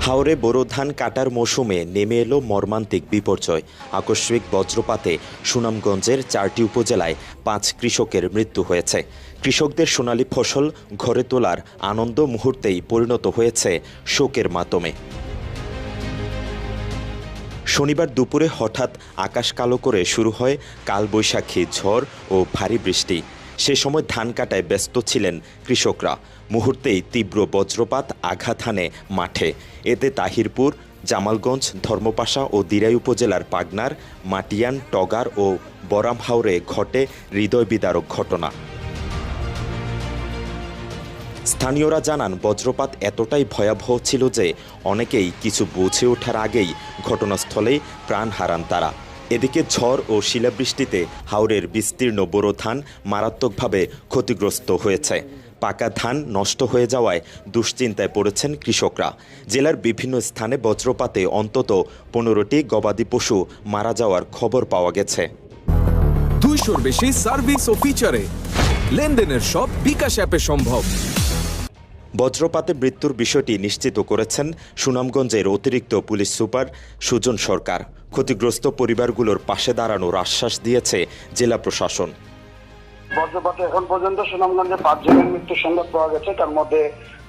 হাওরে বোরো ধান কাটার মৌসুমে নেমে এলো মর্মান্তিক বিপর্যয়। আকস্মিক বজ্রপাতে সুনামগঞ্জের 4টি উপজেলায় 5 কৃষকের মৃত্যু হয়েছে। কৃষকদের সোনালী ফসল ঘরে তোলার আনন্দ মুহূর্তেই পরিণত হয়েছে শোকের মাতমে। শনিবার দুপুরে হঠাৎ আকাশ কালো করে শুরু হয় কালবৈশাখী ঝড় ও ভারী বৃষ্টি। সে সময় ধান কাটায় ব্যস্ত ছিলেন কৃষকরা। মুহূর্তেই তীব্র বজ্রপাত আঘাত হানে মাঠে। এতে তাহিরপুর, জামালগঞ্জ, ধর্মপাশা ও দিরাই উপজেলার পাগনার, মাটিয়ান, টগার ও বরামহাওরে ঘটে হৃদয় বিদারক ঘটনা। স্থানীয়রা জানান, বজ্রপাত এতটাই ভয়াবহ ছিল যে অনেকেই কিছু বুঝে ওঠার আগেই ঘটনাস্থলেই প্রাণ হারান তারা। এদিকে ঝড় ও শিলাবৃষ্টিতে হাওরের বিস্তীর্ণ বোরো ধান মারাত্মকভাবে ক্ষতিগ্রস্ত হয়েছে। পাকা ধান নষ্ট হয়ে যাওয়ায় দুশ্চিন্তায় পড়েছেন কৃষকরা। জেলার বিভিন্ন স্থানে বজ্রপাতে অন্তত 15টি গবাদি পশু মারা যাওয়ার খবর পাওয়া গেছে। 200-র বেশি সার্ভিস ও ফিচারে লেনদেনের সব বিকাশ অ্যাপে সম্ভব। বজ্রপাতে মৃত্যুর বিষয়টি নিশ্চিত করেছেন সুনামগঞ্জের অতিরিক্ত পুলিশ সুপার সুজন সরকার। ক্ষতিগ্রস্ত পরিবারগুলোর পাশে দাঁড়ানোর আশ্বাস দিয়েছে জেলা প্রশাসন। বজ্রপাতে এখন পর্যন্ত সুনামগঞ্জে 5 জনের মৃত্যুর সংবাদ পাওয়া গেছে। তার মধ্যে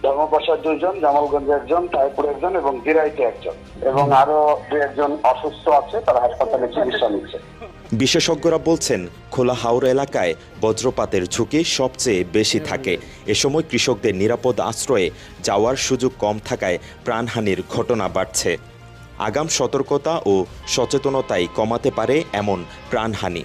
ধর্মপাশার 2 জন, জামালগঞ্জে 1 জন, তাইপুরে 1 জন এবং দিরাইতে 1 জন, এবং আরো 2-1 জন অসুস্থ আছে, তারা হাসপাতালে চিকিৎসা নিচ্ছে। বিশেষজ্ঞরা বলছেন, খোলা হাওর এলাকায় বজ্রপাতের ঝুঁকি সবচেয়ে বেশি থাকে। এ সময় কৃষকদের নিরাপদ আশ্রয়ে যাওয়ার সুযোগ কম থাকায় প্রাণহানির ঘটনা বাড়ছে। আগাম সতর্কতা ও সচেতনতাই কমাতে পারে এমন প্রাণহানি।